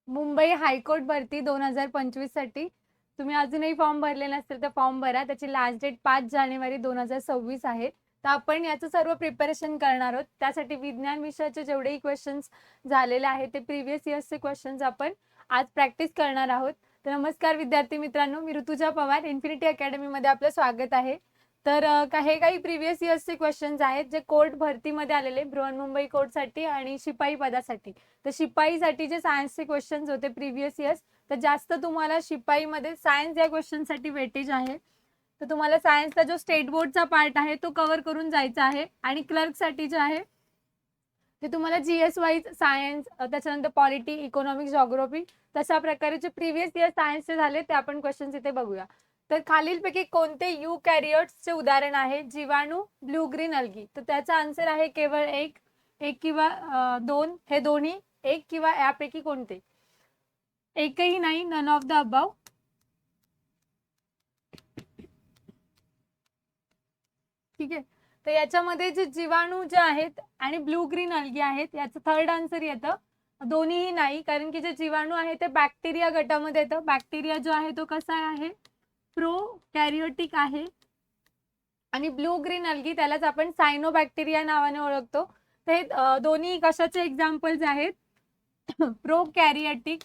Mumbai high court भरती 2025 साठी तुम्ही अजूनही फॉर्म भरले नसतील तर फॉर्म भरा. त्याची लास्ट डेट 5 जानेवारी 2026 आहे. तर आपण याचं सर्व प्रिपरेशन करणार आहोत. त्यासाठी विज्ञान विषयाचे जेवढेही क्वेश्चन्स झालेले आहेत ते प्रिव्हियस इयर्सचे क्वेश्चन्स आपण आज प्रॅक्टिस करणार आहोत. तर नमस्कार विद्यार्थी मित्रांनो, मी ऋतुजा पवार, इन्फिनिटी अकॅडमीमध्ये आपलं स्वागत आहे. तर हे काही प्रिव्हियस इयर्सचे क्वेश्चन्स आहेत जे कोर्ट भरतीमध्ये आलेले, बृहन्मुंबई कोर्टसाठी आणि शिपाई पदासाठी. तर शिपाईसाठी जे सायन्सचे क्वेश्चन्स होते प्रिव्हियस इयर्स, तर जास्त तुम्हाला शिपाईमध्ये सायन्स या क्वेश्चनसाठी वेटेज आहे. तर तुम्हाला सायन्सचा जो स्टेट बोर्डचा पार्ट आहे तो कव्हर करून जायचा आहे. आणि क्लर्कसाठी जे आहे ते तुम्हाला जीएस वाईज सायन्स, त्याच्यानंतर पॉलिटी, इकॉनॉमिक्स, जॉग्राफी, तशा प्रकारे जे प्रिव्हियस इयर सायन्सचे झाले ते आपण क्वेश्चन्स इथे बघूया. तर खालीलपैकी कोणते यू कॅरियर्सचे उदाहरण आहे? जीवाणू, ब्लू ग्रीन अल्गी. तर त्याचा आन्सर आहे केवळ एक किंवा दोन. हे दोन्ही, एक किंवा यापैकी कोणते? एकही नाही, नन ऑफ द अबाव. ठीक आहे. तर याच्यामध्ये जे जीवाणू जे आहेत आणि ब्लू ग्रीन अल्गी आहेत याचं थर्ड आन्सर येतं दोन्हीही नाही, कारण की जे जीवाणू आहे ते बॅक्टेरिया गटामध्ये येतं. बॅक्टेरिया जो आहे तो कसा आहे? प्रो कॅरियोटिक आहे. आणि ब्लू ग्रीन अल्गी त्यालाच आपण सायनोबॅक्टेरिया नावाने ओळखतो. ते दोन्ही कशाचे एक्झाम्पल्स आहेत? प्रोकॅरियोटिक.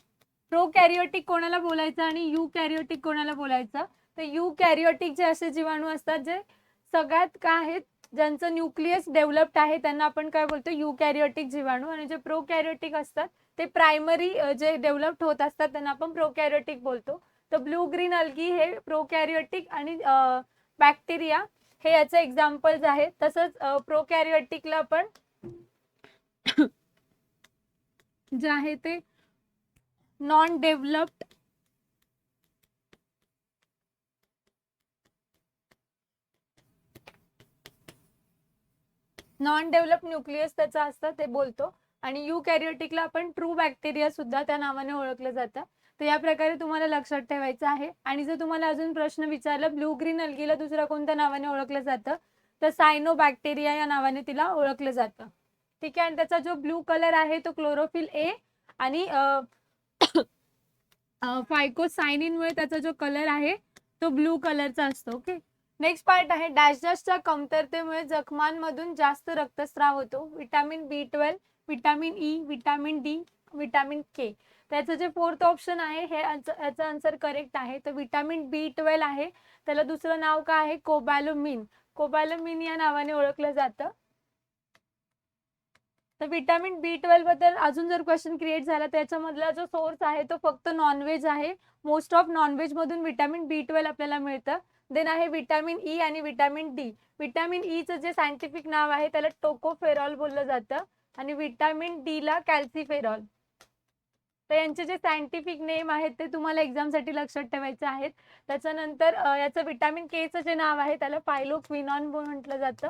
प्रोकॅरियोटिक कोणाला बोलायचं आणि युकॅरियोटिक कोणाला बोलायचं? तर युकॅरियोटिक जे असे जीवाणू असतात जे सगळ्यात काय आहेत, ज्यांचं न्यूक्लियस डेव्हलप्ड आहे त्यांना आपण काय बोलतो? युकॅरियोटिक जीवाणू. आणि जे प्रोकॅरियोटिक असतात ते प्रायमरी जे डेव्हलप्ड होत असतात त्यांना आपण प्रोकॅरियोटिक बोलतो. तर ब्लू ग्रीन अल्गी हे प्रोकॅरियोटिक आणि बॅक्टेरिया हे याचे एक्झाम्पल्स आहेत. तसंच प्रोकॅरियोटिकला आपण जे आहे ते नॉन डेव्हलप्ड न्यूक्लियस त्याचा असतं ते बोलतो. आणि युकॅरियोटिकला आपण ट्रू बॅक्टेरिया सुद्धा त्या नावाने ओळखलं जातं. तर या प्रकारे तुम्हाला लक्षात ठेवायचं आहे. आणि जर तुम्हाला अजून प्रश्न विचारला ब्लू ग्रीन अल्गीला दुसऱ्या कोणत्या नावाने ओळखलं जातं, तर सायनोबॅक्टेरिया या नावाने तिला ओळखलं जातं. ठीक आहे. आणि त्याचा जो ब्लू कलर आहे तो क्लोरोफिल ए आणि फायकोसायनिनमुळे त्याचा जो कलर आहे तो ब्लू कलरचा असतो. ओके. नेक्स्ट पार्ट आहे डॅशच्या कमतरतेमुळे जखमांमधून जास्त रक्तस्राव होतो. Vitamin B12, vitamin E, vitamin D, vitamin K. त्याचं जे फोर्थ ऑप्शन आहे हे याचं आन्सर करेक्ट आहे. तर विटामिन B12 आहे, त्याला दुसरं नाव काय आहे? कोबॅलोमिन. कोबॅलोमिन या नावाने ओळखलं जातं. तर विटामिन B12 बद्दल अजून जर क्वेश्चन क्रिएट झाला, त्याच्यामधला जो सोर्स आहे तो फक्त नॉनव्हेज आहे. मोस्ट ऑफ नॉनव्हेज मधून विटामिन B12 आपल्याला मिळतं. देन आहे विटामिन ई आणि विटामिन डी. विटामिन ईचं जे सायंटिफिक नाव आहे त्याला टोकोफेरॉल बोललं जातं आणि विटामिन डी ला कॅल्सिफेरॉल. तर यांचे जे सायंटिफिक नेम आहेत ते तुम्हाला एक्झामसाठी लक्षात ठेवायचे आहेत. त्याच्यानंतर याचं विटामिन केचं जे नाव आहे त्याला पायलोक्विनॉन म्हटलं जातं.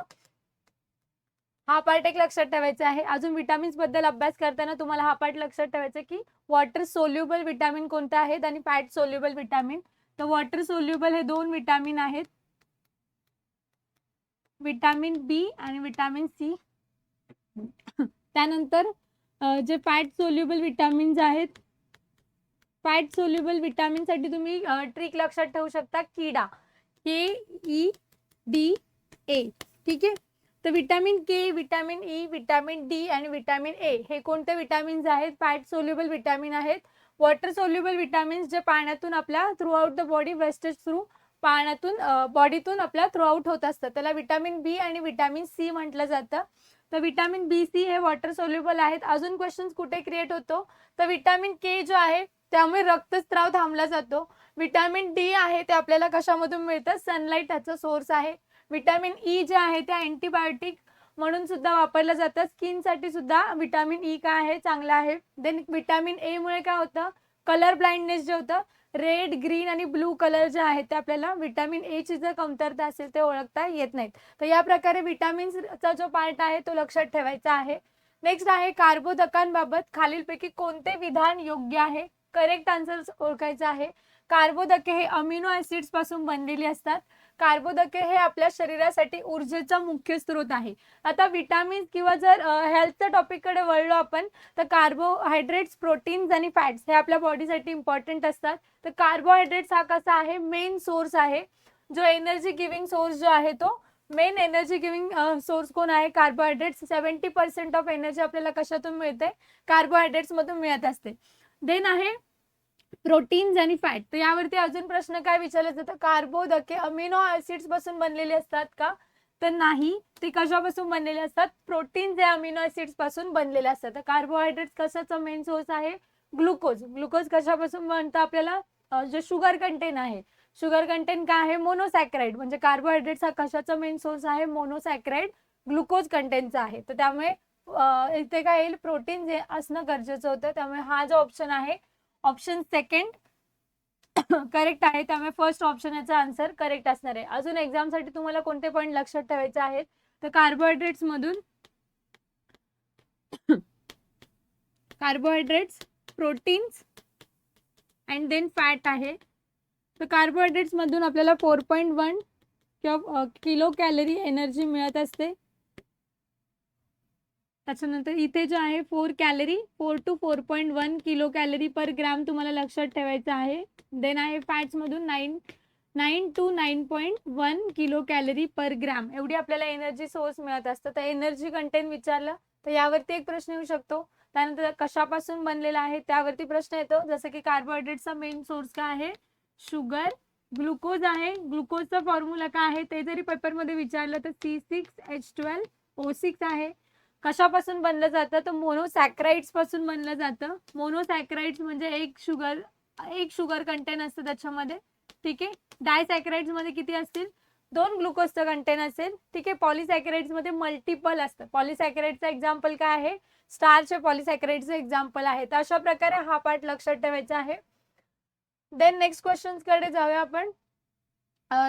हा पार्ट एक लक्षात ठेवायचा आहे. अजून विटामिन्स बद्दल अभ्यास करताना तुम्हाला हा पार्ट लक्षात ठेवायचा की वॉटर सोल्युबल विटामिन कोणते आहेत आणि फॅट सोल्युबल विटामिन. तर वॉटर सोल्युबल हे दोन विटामिन आहेत, विटामिन बी आणि विटामिन सी. त्यानंतर जे फॅट सोल्युबल विटामिन्स आहेत, फॅट सोल्युबल विटामिन साठी तुम्ही ट्रिक लक्षात ठेवू शकता, किडा, KEDA. ठीक आहे. तर विटामिन के, विटामिन ई, विटामिन डी आणि विटामिन ए हे कोणते विटामिन्स आहेत? फॅट सोल्युबल विटामिन आहेत. वॉटर सोल्युबल विटामिन्स जे पाण्यातून आपल्या through out the body wastage through पाण्यातून बॉडीतून आपल्या थ्रू आउट होत असतं त्याला विटामिन बी आणि विटामिन सी म्हटलं जातं. तर विटामिन बी सी हे वॉटर सोल्युबल आहेत. अजून क्वेश्चन कुठे क्रिएट होतो? तर विटामिन के जो आहे त्यामुळे रक्तस्राव थांबला जातो. विटामिन डी आहे ते आपल्याला कशामधून मिळतं? सनलाईट त्याचा सोर्स आहे. विटामिन ई जे आहे ते अँटीबायोटिक म्हणून सुद्धा वापरलं जातं. स्किनसाठी सुद्धा विटामिन ई काय आहे? चांगलं आहे. देन विटामिन ए मुळे काय होतं? कलर ब्लाइंडनेस जे होतं, रेड, ग्रीन आणि ब्लू कलर जे आहेत ते आपल्याला विटामिन ए ची जर कमतरता असेल ते ओळखता येत नाहीत. तर या प्रकारे विटामिन्सचा जो पार्ट आहे तो लक्षात ठेवायचा आहे. नेक्स्ट आहे कार्बोदकांबाबत खालीलपैकी कोणते विधान योग्य आहे? करेक्ट आन्सर ओळखायचा आहे. कार्बोदके हे अमिनो ऍसिड्स पासून बनलेली असतात. कार्बोदके हे आपल्या शरीरासाठी ऊर्जेचा मुख्य स्रोत आहे. आता विटामिन्स किंवा जर हेल्थच्या टॉपिक कडे वळलो आपण, तर कार्बोहायड्रेट्स, प्रोटीन्स आणि फॅट्स हे आपल्या बॉडीसाठी इम्पॉर्टंट असतात. तर कार्बोहायड्रेट्स हा कसा आहे, मेन सोर्स आहे. जो एनर्जी गिव्हिंग सोर्स जो आहे तो मेन एनर्जी गिव्हिंग सोर्स कोण आहे, कार्बोहायड्रेट्स. 70% ऑफ एनर्जी आपल्याला कशातून मिळते, कार्बोहायड्रेट्स मधून मिळत असते. देन आहे प्रोटीन्स आणि फॅट. तर यावरती अजून प्रश्न काय विचारला जातो, कार्बोदके अमिनो ऍसिड्स पासून बनलेले असतात का, तर नाही. ते कशापासून बनलेले असतात, प्रोटीन्स हे अमिनो ऍसिड्स पासून बनलेले असतात. तर कार्बोहायड्रेट्स कशाचा मेन सोर्स आहे, ग्लुकोज. ग्लुकोज कशापासून बनतं, आपल्याला जे शुगर कंटेन आहे, शुगर कंटेन काय आहे, मोनोसॅक्राइड. म्हणजे कार्बोहायड्रेट्स हा कशाचा मेन सोर्स आहे, मोनोसॅक्राइड ग्लुकोज कंटेनचा आहे. तर त्यामुळे इथे काय येईल, प्रोटीन हे असणं गरजेचं होतं. त्यामुळे हा जो ऑप्शन आहे, ऑप्शन सेकंड करेक्ट आहे. त्यामुळे फर्स्ट ऑप्शन याचा आन्सर करेक्ट असणार आहे. अजून एक्झाम साठी तुम्हाला कोणते पॉईंट लक्षात ठेवायचे आहेत, तर कार्बोहायड्रेट्स मधून carbohydrates, proteins and then fat आहे. तर कार्बोहायड्रेट्स मधून आपल्याला 4.1 किलो कॅलरी एनर्जी मिळत असते. त्याच्यानंतर इथे जे आहे 4 calorie, 4 to 4.1 kilo calorie per gram तुम्हाला लक्षात ठेवायचं आहे. देन आहे फॅट्स मधून 9 to 9.1 kilo calorie per gram एवढी आपल्याला एनर्जी सोर्स मिळत असतं. तर एनर्जी कंटेंट विचारलं तर यावरती एक प्रश्न येऊ शकतो. त्यानंतर कशापासून बनलेला आहे त्यावरती प्रश्न येतो. जसं की कार्बोहायड्रेटचा मेन सोर्स काय आहे, शुगर. ग्लुकोज आहे, ग्लुकोजचा फॉर्म्युला काय आहे ते जरी पेपरमध्ये विचारलं तर C6H12O6 आहे. कशापासून बनलं जातं, तर मोनोसॅक्राइड्स पासून बनलं जातं. मोनोसॅक्राइड्स म्हणजे एक शुगर कंटेन असतं त्याच्यामध्ये. ठीक आहे. डायसॅक्राइड्स मध्ये किती असतील, 2 ग्लुकोजचं कंटेन असेल. ठीक आहे. पॉलिसॅक्राइड्स मध्ये मल्टिपल असतं. पॉलिसॅक्राइडचं एक्झाम्पल काय आहे, स्टार्च हे पॉलिसॅक्राइडचं एक्झाम्पल आहे. तर अशा प्रकारे हा पार्ट लक्षात ठेवायचा आहे. देन नेक्स्ट क्वेश्चन कडे जाऊया आपण.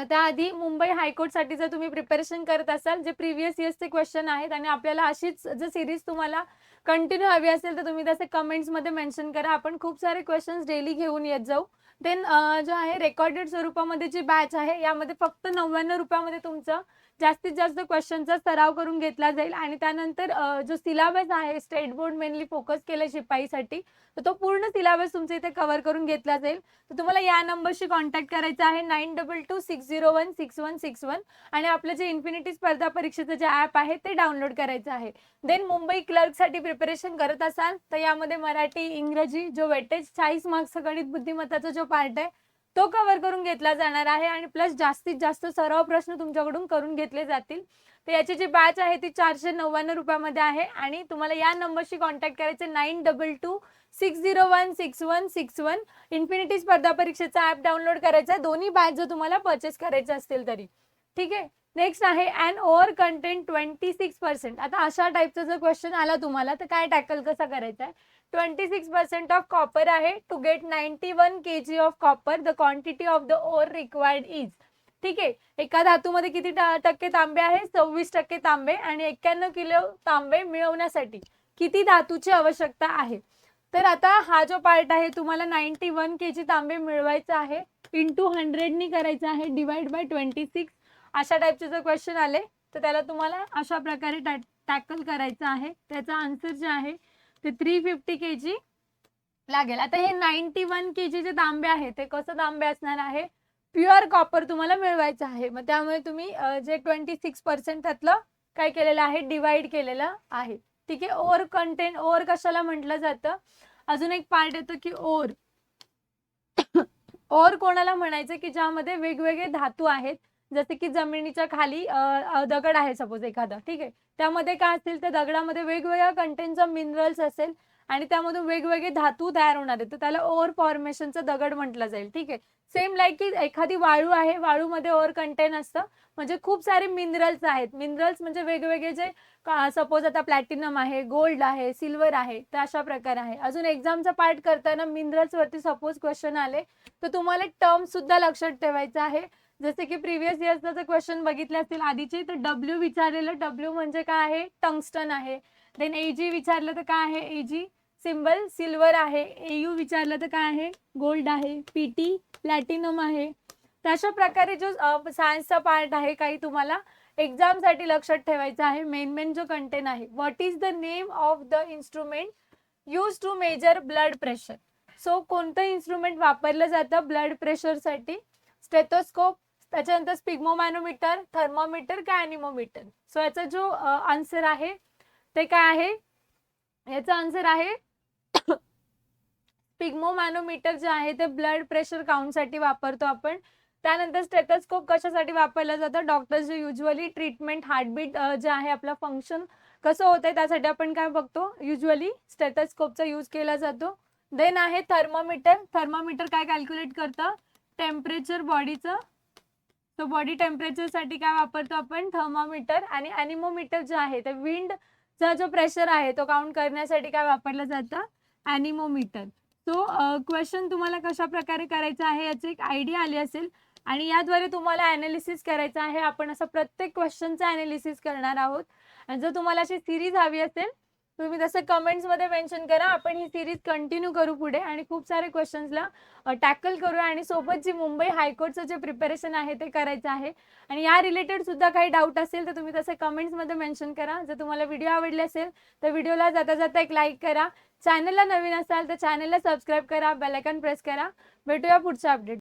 त्याआधी मुंबई हायकोर्टसाठी जर तुम्ही प्रिपरेशन करत असाल, जे प्रिव्हियस इयर्सचे क्वेश्चन आहेत आणि आपल्याला अशीच जर सिरीज तुम्हाला कंटिन्यू हवी असेल तर तुम्ही तसे कमेंट्समध्ये मेन्शन करा. आपण खूप सारे क्वेश्चन्स डेली घेऊन येत जाऊ. देन जो आहे रेकॉर्डेड स्वरूपामध्ये जी बॅच आहे यामध्ये फक्त 99 रुपयामध्ये तुमचं जास्तीत जास्त क्वेश्चनचा सराव करून घेतला जाईल. आणि त्यानंतर जो सिलेबस आहे, स्टेट बोर्ड मेनली फोकस केलं शिपाईसाठी, तर तो पूर्ण सिलेबस तुमच्या इथे कव्हर करून घेतला जाईल. तर तुम्हाला या नंबरशी कॉन्टॅक्ट करायचा आहे 9226016161 आणि आपलं जे इन्फिनिटी स्पर्धा परीक्षेचं जे ॲप आहे ते डाउनलोड करायचं आहे. देन मुंबई क्लर्कसाठी प्रिपरेशन करत असाल तर यामध्ये मराठी, इंग्रजी, जो वेटेज 40 मार्क्सचा गणित बुद्धिमत्ताचा जो पार्ट आहे तो कव्हर करून घेतला जाणार आहे. आणि प्लस जास्तीत जास्त सराव प्रश्न तुमच्याकडून करून घेतले जातील. तर याची जी बॅच आहे ती 499 रुपयामध्ये आहे. आणि तुम्हाला या नंबरशी कॉन्टॅक्ट करायचे 9226016161. इन्फिनिटी स्पर्धा परीक्षेचा ॲप डाउनलोड करायचा आहे दोन्ही बॅच जर तुम्हाला परचेस करायचे असतील तरी. ठीक आहे. नेक्स्ट आहे अँड ओव्हर कंटेंट 26%. आता अशा टाईपचा जर क्वेश्चन आला तुम्हाला तर काय टॅकल कसा करायचा आहे, 26% ऑफ कॉपर आहे. To get 91 kg of copper the quantity of the ore required is. ठीक आहे. एका धातूमध्ये किती टक्के तांबे आहे, 26% तांबे. आणि 91 किलो तांबे मिळवण्यासाठी किती धातूची आवश्यकता आहे. तर आता हा जो पार्ट आहे तुम्हाला 91 kg तांबे मिळवायचा आहे, इंटू 100 नी करायचं आहे, डिवाइड बाय 26. अशा टाईपचे जर क्वेश्चन आले तर त्याला तुम्हाला अशा प्रकारे टॅकल करायचं आहे. त्याचा आन्सर जे आहे ते 350 kg लागेल. आता हे 91 kg जे तांबे आहे ते कसं तांबे असणार आहे, प्युअर कॉपर तुम्हाला मिळवायचं आहे. मग त्यामुळे तुम्ही जे 26% त्यातलं काय केलेलं आहे, डिवाइड केलेलं आहे. ठीक आहे. ओर कंटेंट, ओर कशाला म्हटलं जातं, अजून एक पार्ट येतो की ओर. ओर कोणाला म्हणायचं की ज्यामध्ये वेगवेगळे धातू आहेत. जसे की जमिनीच्या खाली दगड आहे सपोज एखादा. ठीक आहे. त्यामध्ये काय असेल, त्या दगडामध्ये वेगवेगळ्या कंटेंटचा मिनरल्स असेल आणि त्यामधून वेगवेगळे धातू तयार होणार आहेत, तर त्याला ओर फॉर्मेशनचा दगड म्हटलं जाईल. ठीक आहे. सेम लाईक की एखादी वाळू आहे, वाळूमध्ये ओर कंटेन असतं, म्हणजे खूप सारे मिनरल्स आहेत. मिनरल्स म्हणजे वेगवेगळे जे सपोज आता प्लॅटिनम आहे, गोल्ड आहे, सिल्वर आहे, तर अशा प्रकारे आहे. अजून एक्झामचा पार्ट करताना मिनरल्स वरती सपोज क्वेश्चन आले तर तुम्हाला टर्म सुद्धा लक्षात ठेवायचं आहे. जसे की प्रिव्हियस इयर्सचा जर क्वेश्चन बघितले असतील आधीचे तर डब्ल्यू विचारलेलं, डब्ल्यू म्हणजे काय आहे, टंगस्टन आहे. देन एजी विचारलं तर काय आहे, एजी सिम्बल सिल्वर आहे, AU विचारलं तर काय आहे, गोल्ड आहे, PT प्लॅटिनम आहे. तर अशा प्रकारे जो सायन्सचा पार्ट आहे काही तुम्हाला एक्झामसाठी लक्षात ठेवायचं आहे. मेन जो कंटेंट आहे, what is the name of the instrument use to measure blood pressure. So कोणतं इन्स्ट्रुमेंट वापरलं जातं ब्लड प्रेशरसाठी? स्टेथोस्कोप, त्याच्यानंतर स्पिग्मोमॅनोमीटर, थर्मोमीटर का ॲनिमोमीटर. सो याचा जो आन्सर आहे ते काय आहे, याचा आन्सर आहे स्पिग्मोमॅनोमीटर जे आहे ते ब्लड प्रेशर काउंटसाठी वापरतो आपण. त्यानंतर स्टेथोस्कोप कशासाठी वापरलं जातं? डॉक्टर्स जे युजली ट्रीटमेंट हार्टबीट जे आहे आपलं फंक्शन कसं होतंय त्यासाठी आपण काय बघतो, युजली स्टेथोस्कोपचा यूज केला जातो. देन आहे थर्मोमीटर. थर्मोमीटर काय कॅल्क्युलेट करतं? टेम्परेचर बॉडीचं. तो बॉडी टेम्परेचरसाठी काय वापरतो आपण? थर्मोमीटर. आणि ॲनिमोमीटर जे आहे ते विंडचा जो प्रेशर आहे तो काउंट करण्यासाठी काय वापरलं जातं? ॲनिमोमीटर. सो क्वेश्चन तुम्हाला कशा प्रकारे करायचं आहे याची एक आयडिया आली असेल आणि याद्वारे तुम्हाला ॲनालिसिस करायचं आहे. आपण असं प्रत्येक क्वेश्चनचं ॲनालिसिस करणार आहोत. आणि जर तुम्हाला अशी सिरीज हवी असेल तुम्ही तसं कमेंट्समध्ये मेन्शन करा. आपण ही सिरीज कंटिन्यू करू पुढे आणि खूप सारे क्वेश्चन्सला टॅकल करूया आणि सोबत जी मुंबई हायकोर्टचं जे प्रिपरेशन आहे ते करायचं आहे. आणि या रिलेटेड सुद्धा काही डाऊट असेल तर तुम्ही तसं कमेंट्समध्ये मेन्शन करा. जर तुम्हाला व्हिडिओ आवडले असेल तर व्हिडिओला जाता जाता एक लाईक करा. चॅनलला नवीन असाल तर चॅनलला सबस्क्राईब करा, बेल आयकॉन प्रेस करा. भेटूया पुढच्या अपडेट.